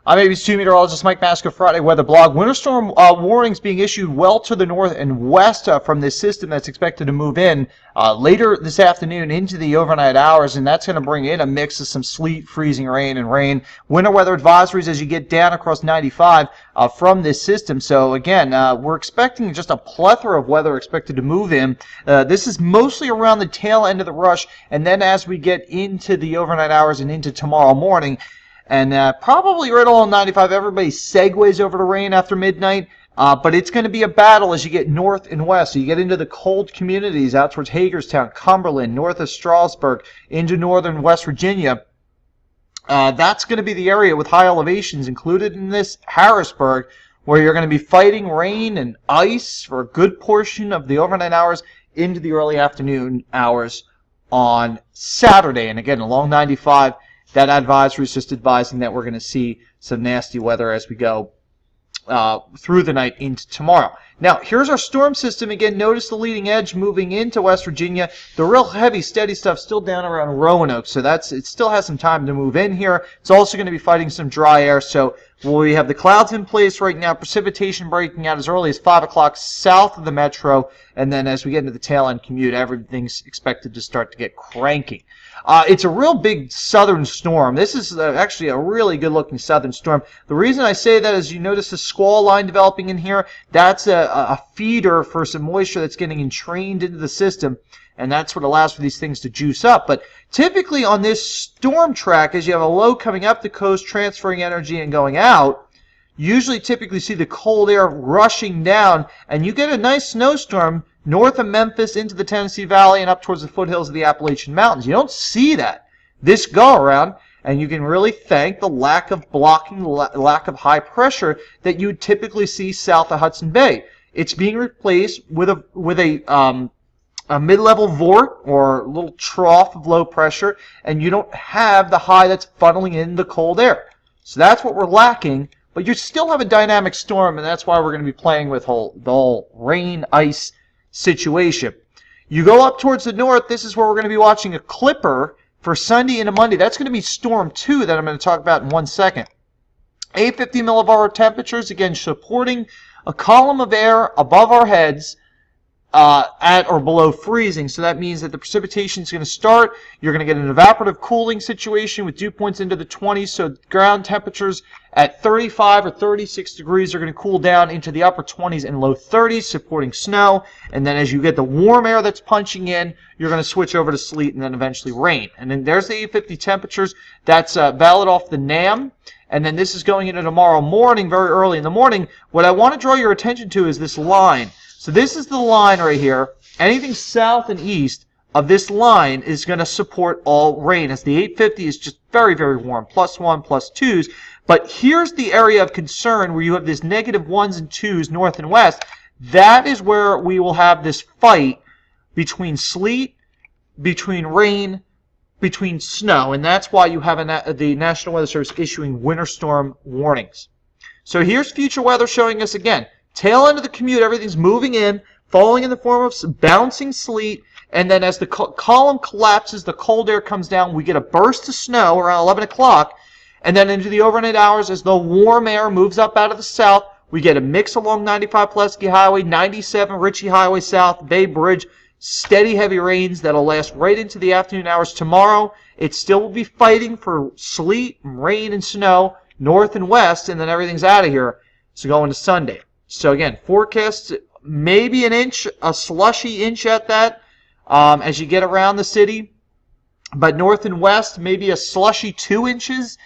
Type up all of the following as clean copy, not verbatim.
I'm ABC meteorologist Mike Masco, Friday Weather Blog. Winter storm warnings being issued well to the north and west from this system that's expected to move in later this afternoon into the overnight hours, and that's going to bring in a mix of some sleet, freezing rain, and rain. Winter weather advisories as you get down across 95 from this system. So again, we're expecting just a plethora of weather expected to move in. This is mostly around the tail end of the rush, and then as we get into the overnight hours and into tomorrow morning, and probably right along 95, everybody segues over to rain after midnight. But it's going to be a battle as you get north and west. So you get into the cold communities out towards Hagerstown, Cumberland, north of Strasburg, into northern West Virginia. That's going to be the area with high elevations, included in this Harrisburg, where you're going to be fighting rain and ice for a good portion of the overnight hours into the early afternoon hours on Saturday. And again, along 95, that advisory is just advising that we're going to see some nasty weather as we go through the night into tomorrow. Now, here's our storm system. Again, notice the leading edge moving into West Virginia. The real heavy, steady stuff still down around Roanoke, so it still has some time to move in here. It's also going to be fighting some dry air, so we have the clouds in place right now, precipitation breaking out as early as 5 o'clock south of the metro, and then as we get into the tail end commute, everything's expected to start to get cranky. It's a real big southern storm. This is actually a really good-looking southern storm. The reason I say that is you notice the squall line developing in here. That's a feeder for some moisture that's getting entrained into the system, and that's what allows for these things to juice up. But typically on this storm track, as you have a low coming up the coast, transferring energy and going out, usually typically see the cold air rushing down, and you get a nice snowstorm north of Memphis into the Tennessee Valley and up towards the foothills of the Appalachian Mountains. You don't see that this go-around, and you can really thank the lack of blocking, lack of high pressure that you would typically see south of Hudson Bay. It's being replaced with a mid-level vort or little trough of low pressure, and you don't have the high that's funneling in the cold air. So that's what we're lacking, but you still have a dynamic storm, and that's why we're going to be playing with the whole rain, ice situation. You go up towards the north, this is where we're going to be watching a clipper for Sunday into Monday. That's going to be Storm 2 that I'm going to talk about in 1 second. 850 millibar temperatures, again supporting a column of air above our heads at or below freezing. So that means that the precipitation is going to start. You're going to get an evaporative cooling situation with dew points into the 20s. So ground temperatures at 35 or 36 degrees are going to cool down into the upper 20s and low 30s, supporting snow. And then as you get the warm air that's punching in, you're going to switch over to sleet and then eventually rain. And then there's the 850 temperatures. That's valid off the NAM. And then this is going into tomorrow morning, very early in the morning. What I want to draw your attention to is this line. So this is the line right here. Anything south and east of this line is going to support all rain, as the 850 is just very, very warm, +1, +2s. But here's the area of concern where you have this -1s and 2s north and west. That is where we will have this fight between sleet, between rain, between snow. And that's why you have the National Weather Service issuing winter storm warnings. So here's future weather showing us again. Tail end of the commute, everything's moving in, falling in the form of bouncing sleet, and then as the column collapses, the cold air comes down, we get a burst of snow around 11 o'clock, and then into the overnight hours, as the warm air moves up out of the south, we get a mix along 95 Pulaski Highway, 97 Ritchie Highway South, Bay Bridge, steady heavy rains that'll last right into the afternoon hours tomorrow. It still will be fighting for sleet, rain, and snow, north and west, and then everything's out of here. So going to Sunday. So again, forecast maybe an inch, a slushy inch at that as you get around the city. But north and west, maybe a slushy 2 inches,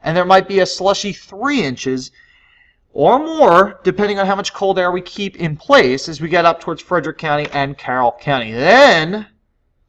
and there might be a slushy 3 inches or more, depending on how much cold air we keep in place as we get up towards Frederick County and Carroll County. Then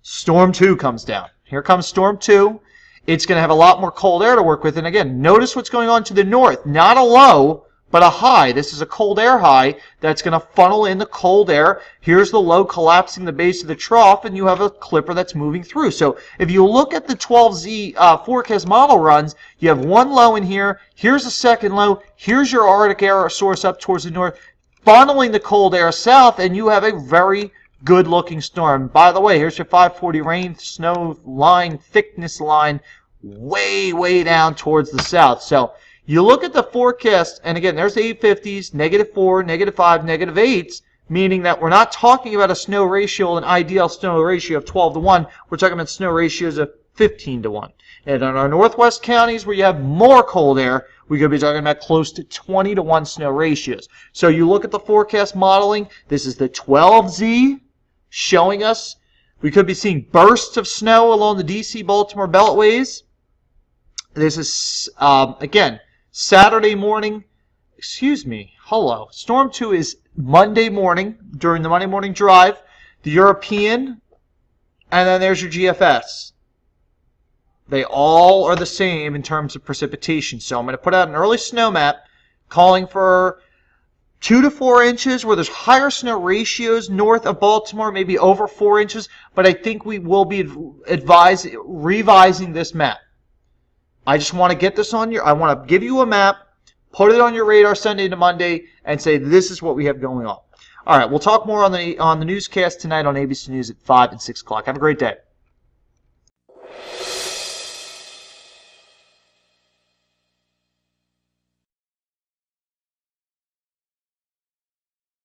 Storm 2 comes down. Here comes Storm 2. It's going to have a lot more cold air to work with. And again, notice what's going on to the north. Not a low, but a high. This is a cold air high that's going to funnel in the cold air. Here's the low collapsing the base of the trough, and you have a clipper that's moving through. So if you look at the 12Z forecast model runs, you have one low in here. Here's a second low. Here's your Arctic air source up towards the north, funneling the cold air south, and you have a very good-looking storm. By the way, here's your 540 rain, snow line, thickness line, way, way down towards the south. So You look at the forecast, and again, there's 850s, -4, -5, -8s, meaning that we're not talking about a snow ratio, an ideal snow ratio of 12 to 1. We're talking about snow ratios of 15 to 1. And in our northwest counties where you have more cold air, we could be talking about close to 20 to 1 snow ratios. So you look at the forecast modeling, this is the 12Z showing us we could be seeing bursts of snow along the DC-Baltimore beltways. This is, again, Saturday morning. Excuse me. Hello. Storm 2 is Monday morning, during the Monday morning drive. The European, and then there's your GFS. They all are the same in terms of precipitation. So I'm going to put out an early snow map calling for 2 to 4 inches, where there's higher snow ratios north of Baltimore, maybe over 4 inches. But I think we will be revising this map. I just want to get this on I want to give you a map, put it on your radar Sunday to Monday, and say this is what we have going on. All right, we'll talk more on the newscast tonight on ABC News at 5 and 6 o'clock. Have a great day.